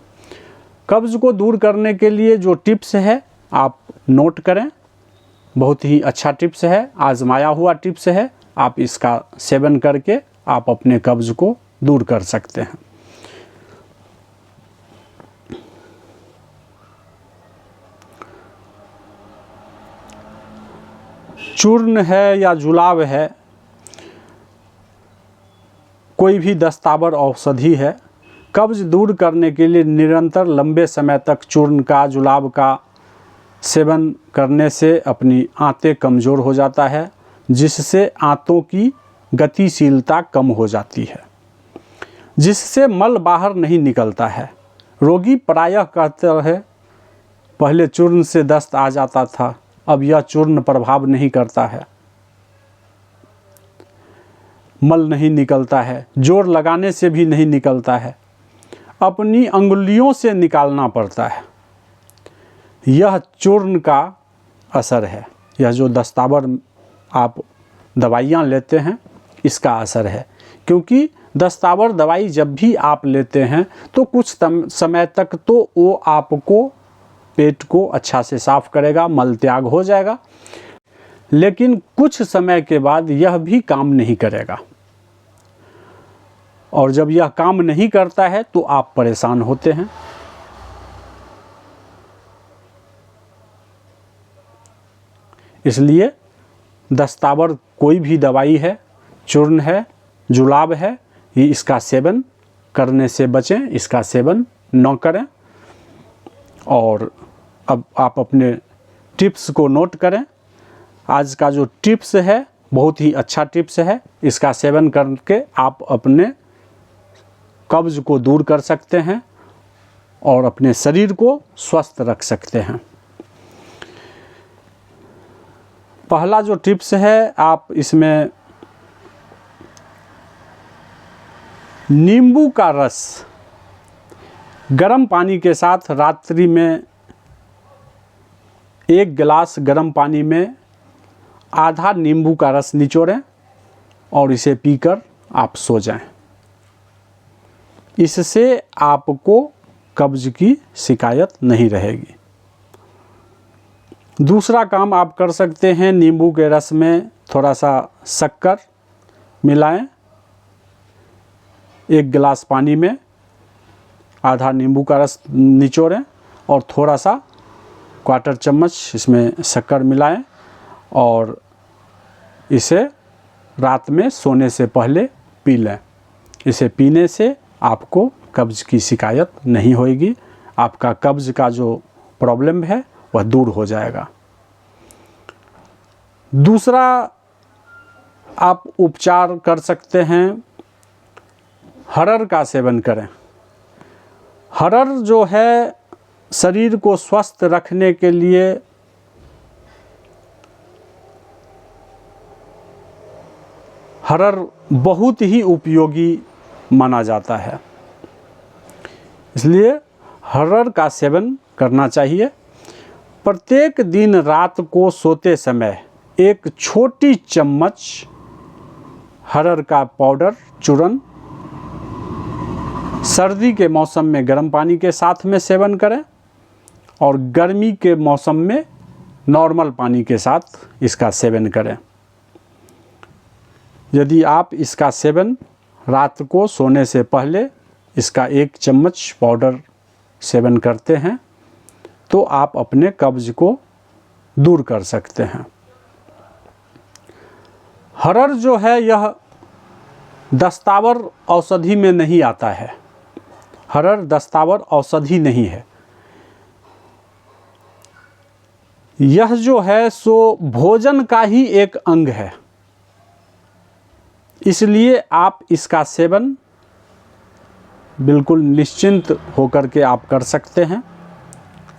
कब्ज़ को दूर करने के लिए जो टिप्स है आप नोट करें। बहुत ही अच्छा टिप्स है, आजमाया हुआ टिप्स है। आप इसका सेवन करके आप अपने कब्ज़ को दूर कर सकते हैं। चूर्ण है या जुलाब है, कोई भी दस्तावर औषधि है, कब्ज़ दूर करने के लिए निरंतर लंबे समय तक चूर्ण का, जुलाब का सेवन करने से अपनी आंतें कमज़ोर हो जाता है, जिससे आंतों की गतिशीलता कम हो जाती है, जिससे मल बाहर नहीं निकलता है। रोगी प्रायः कहते हैं पहले चूर्ण से दस्त आ जाता था, अब यह चूर्ण प्रभाव नहीं करता है, मल नहीं निकलता है, जोर लगाने से भी नहीं निकलता है, अपनी अंगुलियों से निकालना पड़ता है। यह चूर्ण का असर है। यह जो दस्तावर आप दवाइयाँ लेते हैं इसका असर है, क्योंकि दस्तावर दवाई जब भी आप लेते हैं तो कुछ समय तक तो वो आपको पेट को अच्छा से साफ करेगा, मल त्याग हो जाएगा, लेकिन कुछ समय के बाद यह भी काम नहीं करेगा। और जब यह काम नहीं करता है तो आप परेशान होते हैं। इसलिए दस्तावर कोई भी दवाई है, चूर्ण है, जुलाब है, ये इसका सेवन करने से बचें, इसका सेवन न करें। और अब आप अपने टिप्स को नोट करें। आज का जो टिप्स है बहुत ही अच्छा टिप्स है, इसका सेवन करके आप अपने कब्ज़ को दूर कर सकते हैं और अपने शरीर को स्वस्थ रख सकते हैं। पहला जो टिप्स है, आप इसमें नींबू का रस गर्म पानी के साथ रात्रि में 1 गिलास गर्म पानी में आधा नींबू का रस निचोड़ें और इसे पीकर आप सो जाएं। इससे आपको कब्ज़ की शिकायत नहीं रहेगी। दूसरा काम आप कर सकते हैं, नींबू के रस में थोड़ा सा शक्कर मिलाएं। 1 गिलास पानी में आधा नींबू का रस निचोड़ें और थोड़ा सा 1/4 चम्मच इसमें शक्कर मिलाएं और इसे रात में सोने से पहले पी लें। इसे पीने से आपको कब्ज़ की शिकायत नहीं होगी। आपका कब्ज़ का जो प्रॉब्लम है वह दूर हो जाएगा। दूसरा आप उपचार कर सकते हैं, हरड़ का सेवन करें। हरड़ जो है शरीर को स्वस्थ रखने के लिए हरड़ बहुत ही उपयोगी माना जाता है, इसलिए हरड़ का सेवन करना चाहिए। प्रत्येक दिन रात को सोते समय 1 छोटी चम्मच हरड़ का पाउडर चूर्ण सर्दी के मौसम में गर्म पानी के साथ में सेवन करें और गर्मी के मौसम में नॉर्मल पानी के साथ इसका सेवन करें। यदि आप इसका सेवन रात को सोने से पहले इसका 1 चम्मच पाउडर सेवन करते हैं तो आप अपने कब्ज को दूर कर सकते हैं। हरड़ जो है यह दस्तावर औषधि में नहीं आता है। हरड़ दस्तावर औषधि नहीं है। यह जो है सो भोजन का ही एक अंग है। इसलिए आप इसका सेवन बिल्कुल निश्चिंत होकर के आप कर सकते हैं।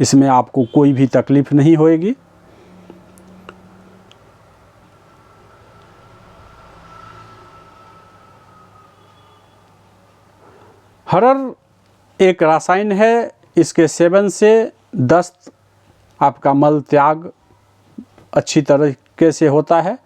इसमें आपको कोई भी तकलीफ नहीं होएगी। हरड़ एक रसायन है। इसके सेवन से दस्त, आपका मल त्याग अच्छी तरीके से होता है।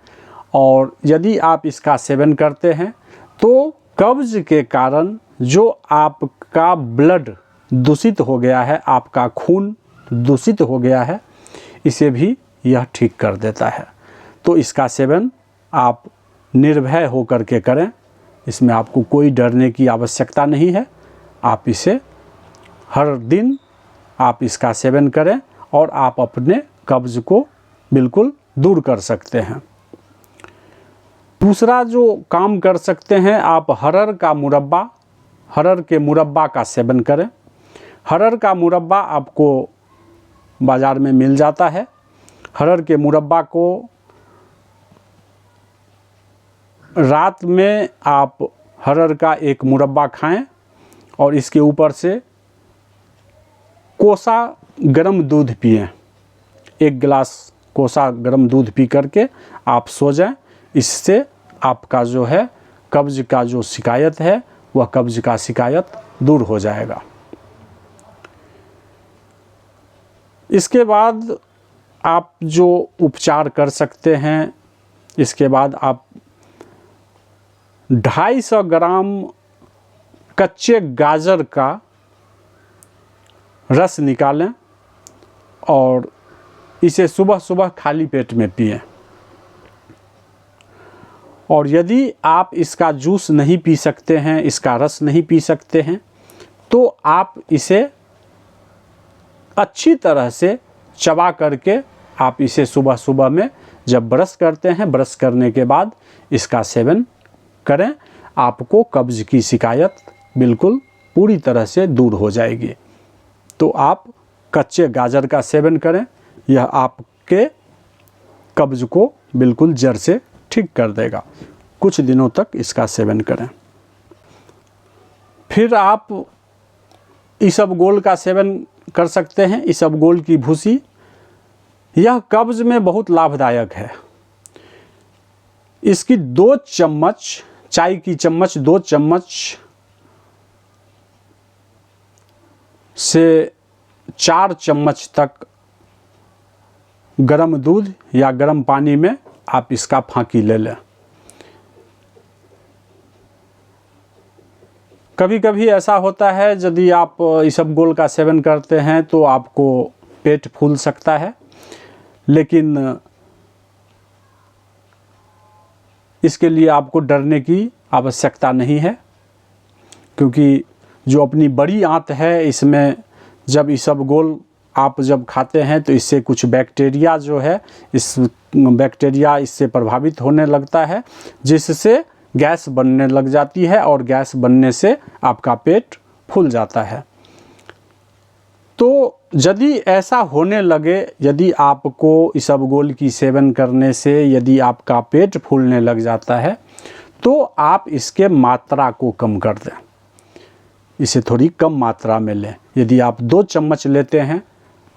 और यदि आप इसका सेवन करते हैं तो कब्ज के कारण जो आपका ब्लड दूषित हो गया है, आपका खून दूषित हो गया है, इसे भी यह ठीक कर देता है। तो इसका सेवन आप निर्भय होकर के करें। इसमें आपको कोई डरने की आवश्यकता नहीं है। आप इसे हर दिन आप इसका सेवन करें और आप अपने कब्ज को बिल्कुल दूर कर सकते हैं। दूसरा जो काम कर सकते हैं, आप हरड़ के मुरब्बा का सेवन करें। हरड़ का मुरब्बा आपको बाज़ार में मिल जाता है। हरड़ के मुरब्बा को रात में आप हरड़ का एक मुरब्बा खाएं और इसके ऊपर से कोसा गर्म दूध पिएं। 1 गिलास कोसा गर्म दूध पी करके आप सो जाएं। इससे आपका जो है कब्ज का जो शिकायत है, वह कब्ज का शिकायत दूर हो जाएगा। इसके बाद आप जो उपचार कर सकते हैं, इसके बाद आप 250 ग्राम कच्चे गाजर का रस निकालें और इसे सुबह सुबह खाली पेट में पिएं। और यदि आप इसका जूस नहीं पी सकते हैं, इसका रस नहीं पी सकते हैं, तो आप इसे अच्छी तरह से चबा करके आप इसे सुबह सुबह में जब ब्रश करते हैं, ब्रश करने के बाद इसका सेवन करें। आपको कब्ज की शिकायत बिल्कुल पूरी तरह से दूर हो जाएगी। तो आप कच्चे गाजर का सेवन करें। यह आपके कब्ज को बिल्कुल जड़ से ठीक कर देगा। कुछ दिनों तक इसका सेवन करें। फिर आप इसबगोल का सेवन कर सकते हैं। इसबगोल की भूसी, यह कब्ज में बहुत लाभदायक है। इसकी 2 चम्मच, चाय की चम्मच 2 चम्मच से 4 चम्मच तक गर्म दूध या गर्म पानी में आप इसका फांकी ले लें। कभी कभी ऐसा होता है, यदि आप इसबगोल का सेवन करते हैं तो आपको पेट फूल सकता है, लेकिन इसके लिए आपको डरने की आवश्यकता नहीं है। क्योंकि जो अपनी बड़ी आंत है, इसमें जब इसबगोल आप जब खाते हैं तो इससे कुछ बैक्टीरिया जो है, इस बैक्टीरिया इससे प्रभावित होने लगता है, जिससे गैस बनने लग जाती है और गैस बनने से आपका पेट फूल जाता है। तो यदि ऐसा होने लगे, यदि आपको इसबगोल की सेवन करने से यदि आपका पेट फूलने लग जाता है, तो आप इसके मात्रा को कम कर दें। इसे थोड़ी कम मात्रा में लें। यदि आप 2 चम्मच लेते हैं,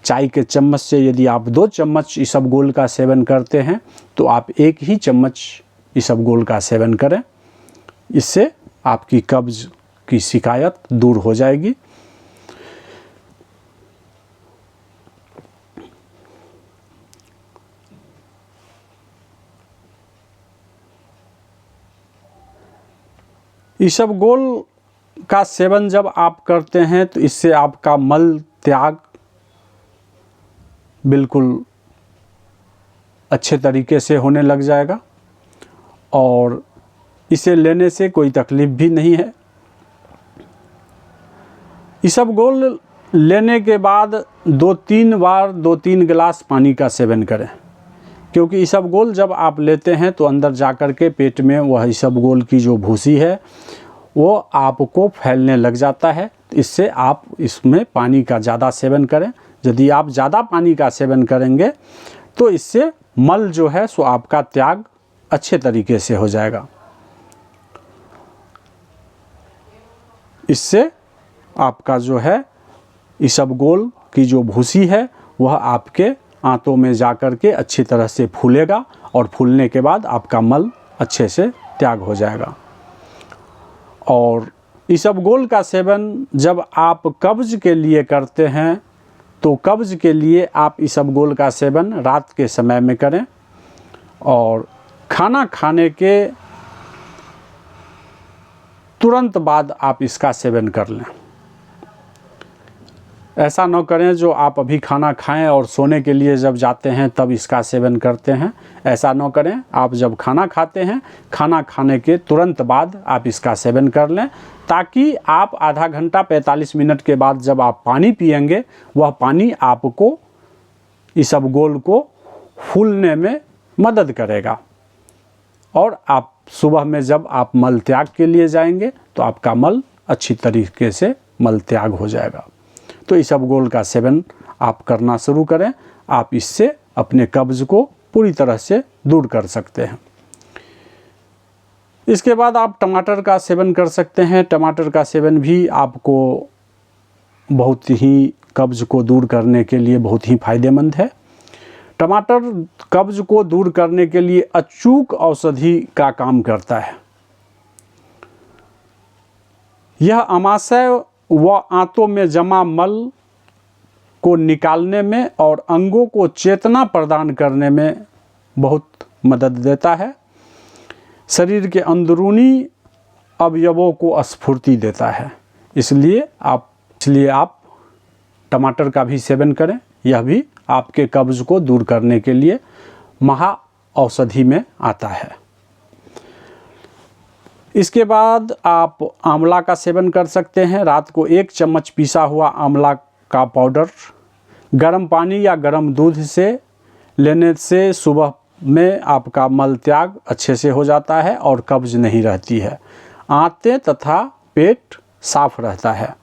चाय के चम्मच से यदि आप 2 चम्मच इसबगोल का सेवन करते हैं, तो आप 1 ही चम्मच इसबगोल का सेवन करें। इससे आपकी कब्ज की शिकायत दूर हो जाएगी। इसबगोल का सेवन जब आप करते हैं तो इससे आपका मल त्याग बिल्कुल अच्छे तरीके से होने लग जाएगा और इसे लेने से कोई तकलीफ भी नहीं है। इसबगोल लेने के बाद 2-3 गिलास पानी का सेवन करें, क्योंकि इसबगोल जब आप लेते हैं तो अंदर जा कर के पेट में वह इसबगोल की जो भूसी है वो आपको फैलने लग जाता है। इससे आप इसमें पानी का ज़्यादा सेवन करें। यदि आप ज़्यादा पानी का सेवन करेंगे तो इससे मल जो है सो आपका त्याग अच्छे तरीके से हो जाएगा। इससे आपका जो है इसबगोल की जो भूसी है वह आपके आंतों में जा कर के अच्छी तरह से फूलेगा और फूलने के बाद आपका मल अच्छे से त्याग हो जाएगा। और इसबगोल का सेवन जब आप कब्ज़ के लिए करते हैं तो कब्ज़ के लिए आप इसबगोल का सेवन रात के समय में करें और खाना खाने के तुरंत बाद आप इसका सेवन कर लें। ऐसा न करें जो आप अभी खाना खाएं और सोने के लिए जब जाते हैं तब इसका सेवन करते हैं। ऐसा न करें। आप जब खाना खाते हैं, खाना खाने के तुरंत बाद आप इसका सेवन कर लें, ताकि आप आधा घंटा 45 मिनट के बाद जब आप पानी पिएंगे वह पानी आपको इसबगोल को फूलने में मदद करेगा। और आप सुबह में जब आप मल त्याग के लिए जाएंगे तो आपका मल अच्छी तरीके से मल त्याग हो जाएगा। तो इसबगोल का सेवन आप करना शुरू करें। आप इससे अपने कब्ज़ को पूरी तरह से दूर कर सकते हैं। इसके बाद आप टमाटर का सेवन कर सकते हैं। टमाटर का सेवन भी आपको बहुत ही कब्ज़ को दूर करने के लिए बहुत ही फ़ायदेमंद है। टमाटर कब्ज़ को दूर करने के लिए अचूक औषधि का काम करता है। यह आमाशय व आंतों में जमा मल को निकालने में और अंगों को चेतना प्रदान करने में बहुत मदद देता है। शरीर के अंदरूनी अवयवों को स्फूर्ति देता है। इसलिए आप टमाटर का भी सेवन करें। यह भी आपके कब्ज़ को दूर करने के लिए महा औषधि में आता है। इसके बाद आप आंवला का सेवन कर सकते हैं। रात को 1 चम्मच पिसा हुआ आंवला का पाउडर गर्म पानी या गर्म दूध से लेने से सुबह में आपका मल त्याग अच्छे से हो जाता है और कब्ज़ नहीं रहती है। आंतें तथा पेट साफ रहता है।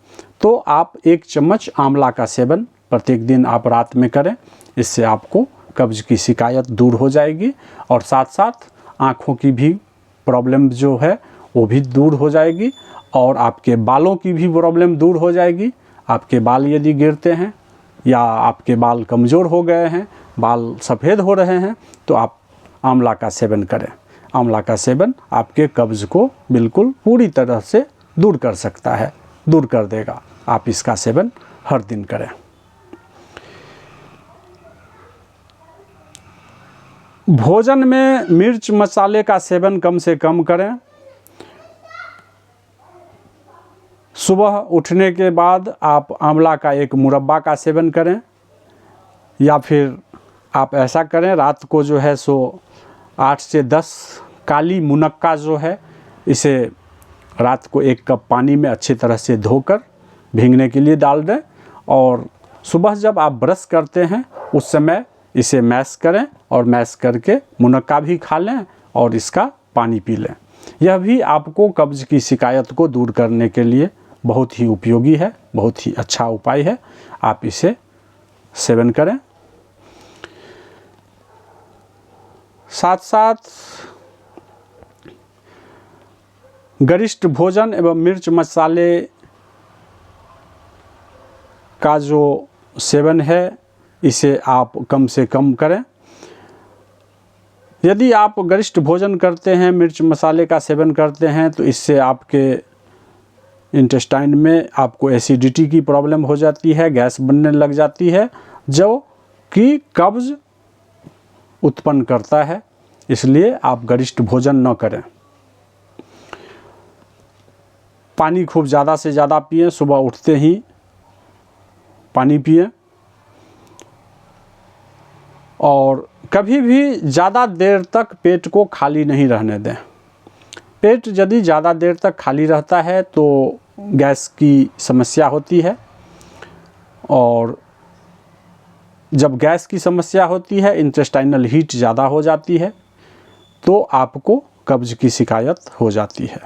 तो आप 1 चम्मच आंवला का सेवन प्रत्येक दिन आप रात में करें। इससे आपको कब्ज़ की शिकायत दूर हो जाएगी और साथ साथ आँखों की भी प्रॉब्लम जो है वो भी दूर हो जाएगी और आपके बालों की भी प्रॉब्लम दूर हो जाएगी। आपके बाल यदि गिरते हैं या आपके बाल कमज़ोर हो गए हैं, बाल सफ़ेद हो रहे हैं, तो आप आंवला का सेवन करें। आंवला का सेवन आपके कब्ज़ को बिल्कुल पूरी तरह से दूर कर सकता है, दूर कर देगा। आप इसका सेवन हर दिन करें। भोजन में मिर्च मसाले का सेवन कम से कम करें। सुबह उठने के बाद आप आंवला का एक मुरब्बा का सेवन करें, या फिर आप ऐसा करें रात को जो है सो 8 से 10 काली मुनक्का जो है इसे रात को 1 कप पानी में अच्छी तरह से धोकर भीगने के लिए डाल दें और सुबह जब आप ब्रश करते हैं उस समय इसे मैश करें और मैश करके मुनक्का भी खा लें और इसका पानी पी लें। यह भी आपको कब्ज़ की शिकायत को दूर करने के लिए बहुत ही उपयोगी है, बहुत ही अच्छा उपाय है। आप इसे सेवन करें। साथ साथ गरिष्ठ भोजन एवं मिर्च मसाले का जो सेवन है इसे आप कम से कम करें। यदि आप गरिष्ठ भोजन करते हैं, मिर्च मसाले का सेवन करते हैं, तो इससे आपके इंटेस्टाइन में आपको एसिडिटी की प्रॉब्लम हो जाती है, गैस बनने लग जाती है, जो कि कब्ज़ उत्पन्न करता है। इसलिए आप गरिष्ठ भोजन न करें। पानी खूब ज़्यादा से ज़्यादा पिएं। सुबह उठते ही पानी पिएं और कभी भी ज़्यादा देर तक पेट को खाली नहीं रहने दें। पेट यदि ज़्यादा देर तक खाली रहता है तो गैस की समस्या होती है। और जब गैस की समस्या होती है, इंटेस्टाइनल हीट ज़्यादा हो जाती है, तो आपको कब्ज की शिकायत हो जाती है।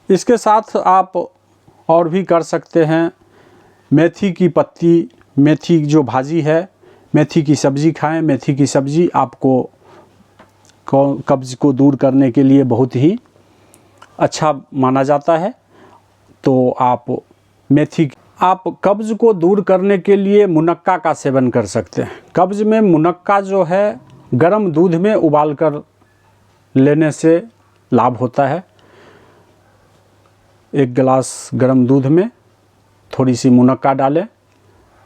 इसके साथ आप और भी कर सकते हैं। मेथी की पत्ती, मेथी जो भाजी है, मेथी की सब्ज़ी खाएं। मेथी की सब्ज़ी आपको कब्ज़ को दूर करने के लिए बहुत ही अच्छा माना जाता है। तो आप कब्ज़ को दूर करने के लिए मुनक्का का सेवन कर सकते हैं। कब्ज़ में मुनक्का जो है गर्म दूध में उबाल कर लेने से लाभ होता है। 1 गिलास गर्म दूध में थोड़ी सी मुनक्का डालें,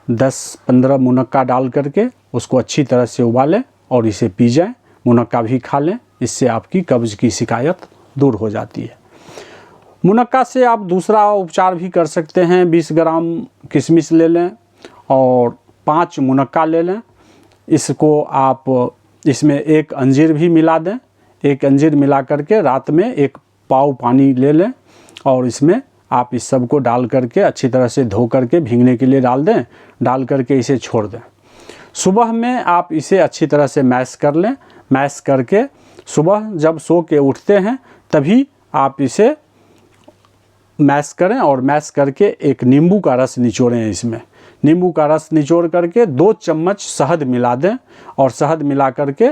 10-15 मुनक्का डाल करके उसको अच्छी तरह से उबालें और इसे पी जाएं। मुनक्का भी खा लें, इससे आपकी कब्ज़ की शिकायत दूर हो जाती है। मुनक्का से आप दूसरा उपचार भी कर सकते हैं। 20 ग्राम किशमिश ले लें और 5 मुनक्का ले लें। इसको आप इसमें 1 अंजीर भी मिला दें। 1 अंजीर मिला करके रात में 1 पाव पानी ले लें और इसमें आप इस सब को डाल करके अच्छी तरह से धो करके भीगने के लिए डाल दें। डाल करके इसे छोड़ दें। सुबह में आप इसे अच्छी तरह से मैश कर लें। मैश करके सुबह जब सो के उठते हैं तभी आप इसे मैश करें और मैश करके एक नींबू का रस निचोड़ें। इसमें नींबू का रस निचोड़ करके 2 चम्मच शहद मिला दें और शहद मिला करके